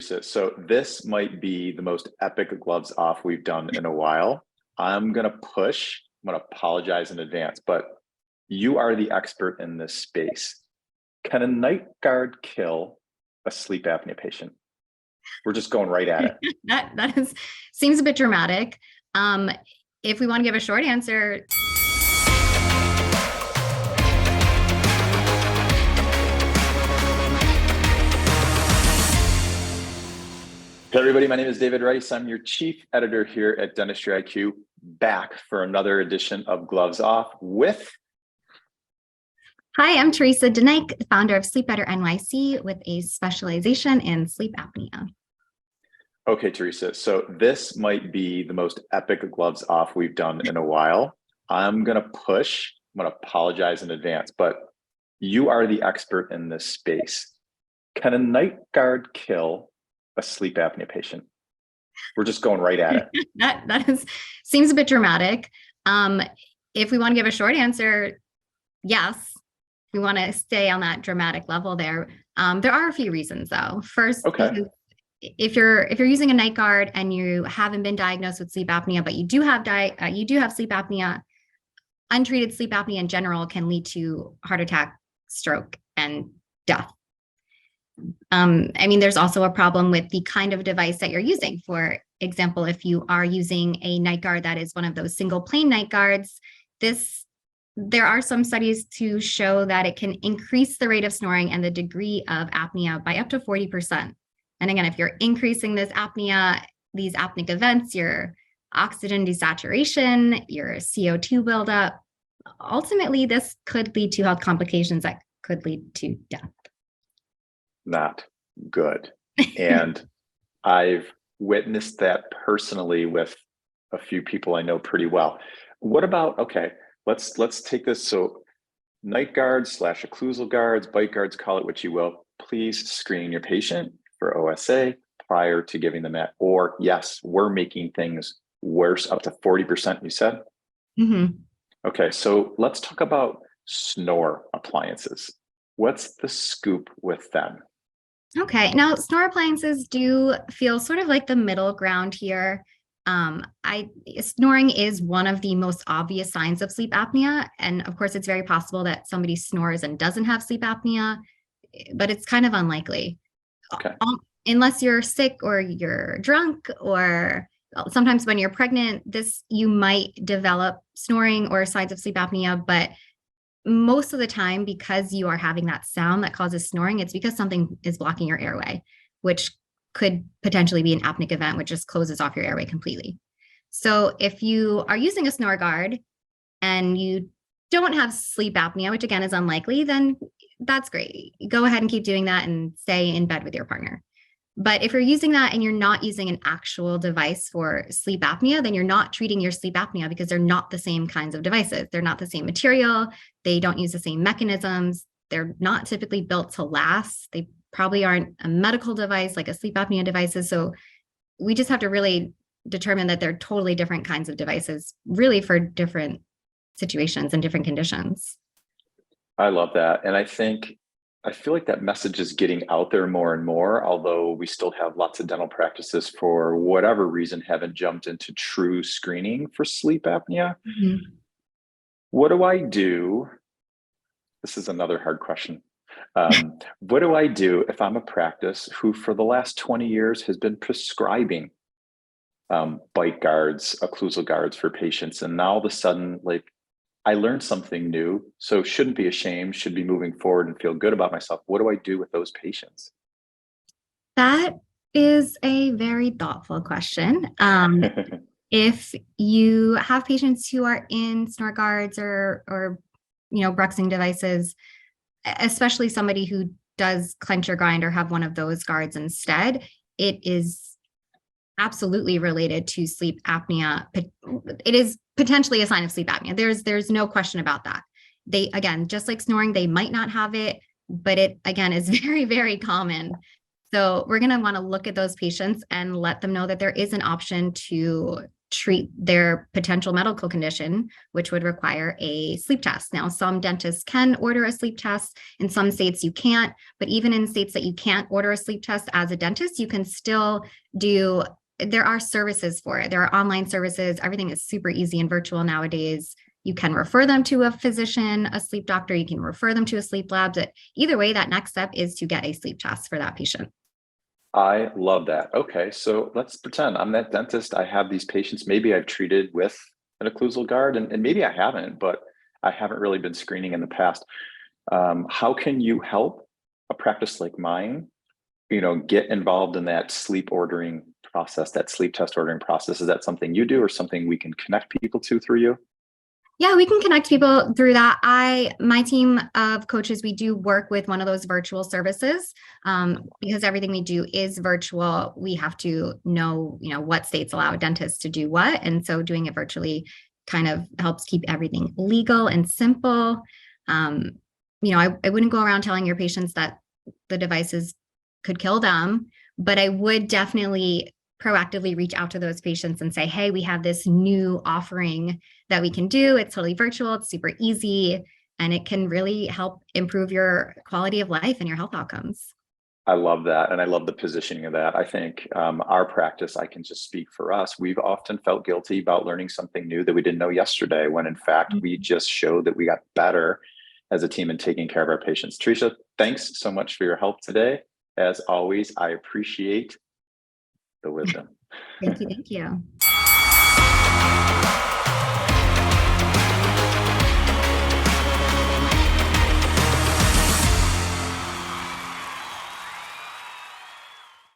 Teresa. So this might be the most epic gloves off we've done in a while. I'm going to push. I'm going to apologize in advance, but you are the expert in this space. Can a night guard kill a sleep apnea patient? We're just going right at it. that seems a bit dramatic. If we want to give a short answer. Hey everybody, my name is David Rice. I'm your chief editor here at DentistryIQ, back for another edition of Gloves Off with... Hi, I'm Teresa DeNike, the founder of Sleep Better NYC with a specialization in sleep apnea. Okay, Teresa, so this might be the most epic Gloves Off we've done in a while. I'm going to push. I'm going to apologize in advance, but you are the expert in this space. Can a night guard kill a sleep apnea patient? We're just going right at it. that seems a bit dramatic. If we want to give a short answer, yes. We want to stay on that dramatic level there. There are a few reasons though. First, okay. If you're using a night guard and you haven't been diagnosed with sleep apnea, but you do have sleep apnea, untreated sleep apnea in general can lead to heart attack, stroke, and death. There's also a problem with the kind of device that you're using. For example, if you are using a night guard that is one of those single plane night guards, there are some studies to show that it can increase the rate of snoring and the degree of apnea by up to 40%. And again, if you're increasing these apneic events, your oxygen desaturation, your CO2 buildup, ultimately this could lead to health complications that could lead to death. Not good. And I've witnessed that personally with a few people I know pretty well. What about, okay, let's take this. So night guards / occlusal guards, bite guards, call it what you will, please screen your patient for OSA prior to giving them that. Or yes, we're making things worse, up to 40%, you said? Mm-hmm. Okay, so let's talk about Snore appliances. What's the scoop with them? Okay, now Snore appliances do feel sort of like the middle ground here. Snoring is one of the most obvious signs of sleep apnea. And of course, it's very possible that somebody snores and doesn't have sleep apnea, but it's kind of unlikely. Okay. Unless you're sick or you're drunk, or sometimes when you're pregnant, you might develop snoring or signs of sleep apnea, but most of the time, because you are having that sound that causes snoring, it's because something is blocking your airway, which could potentially be an apneic event, which just closes off your airway completely. So if you are using a snore guard and you don't have sleep apnea, which again is unlikely, then that's great. Go ahead and keep doing that and stay in bed with your partner. But if you're using that and you're not using an actual device for sleep apnea, then you're not treating your sleep apnea, because they're not the same kinds of devices. They're not the same material. They don't use the same mechanisms. They're not typically built to last. They probably aren't a medical device like a sleep apnea device is. So we just have to really determine that they're totally different kinds of devices, really for different situations and different conditions. I love that. And I feel like that message is getting out there more and more, although we still have lots of dental practices, for whatever reason, haven't jumped into true screening for sleep apnea. Mm-hmm. What do I do? This is another hard question. What do I do if I'm a practice who for the last 20 years has been prescribing bite guards, occlusal guards for patients, and now all of a sudden, like, I learned something new, so shouldn't be ashamed, should be moving forward and feel good about myself. What do I do with those patients? That is a very thoughtful question. If you have patients who are in snore guards or bruxing devices, especially somebody who does clench or grind or have one of those guards instead, it is absolutely related to sleep apnea. It is potentially a sign of sleep apnea. There's no question about that. They, again, just like snoring, they might not have it, but it, again, is very, very common. So we're going to want to look at those patients and let them know that there is an option to treat their potential medical condition, which would require a sleep test. Now, some dentists can order a sleep test. In some states, you can't. But even in states that you can't order a sleep test as a dentist, you can still do, there are services for it. There are online services. Everything is super easy and virtual nowadays. You can refer them to a physician, a sleep doctor. You can refer them to a sleep lab. But either way, that next step is to get a sleep test for that patient. I love that. Okay, so let's pretend I'm that dentist. I have these patients. Maybe I've treated with an occlusal guard, and maybe I haven't, but I haven't really been screening in the past. How can you help a practice like mine, get involved in that sleep ordering process, that sleep test ordering process? Is that something you do or something we can connect people to through you? Yeah, we can connect people through that. My team of coaches, we do work with one of those virtual services because everything we do is virtual. We have to know, what states allow dentists to do what. And so doing it virtually kind of helps keep everything legal and simple. I wouldn't go around telling your patients that the devices could kill them, but I would definitely proactively reach out to those patients and say, hey, we have this new offering that we can do. It's totally virtual. It's super easy. And it can really help improve your quality of life and your health outcomes. I love that. And I love the positioning of that. I think our practice, I can just speak for us. We've often felt guilty about learning something new that we didn't know yesterday, when in fact, we just showed that we got better as a team in taking care of our patients. Teresa, thanks so much for your help today. As always, I appreciate the wisdom. Thank you.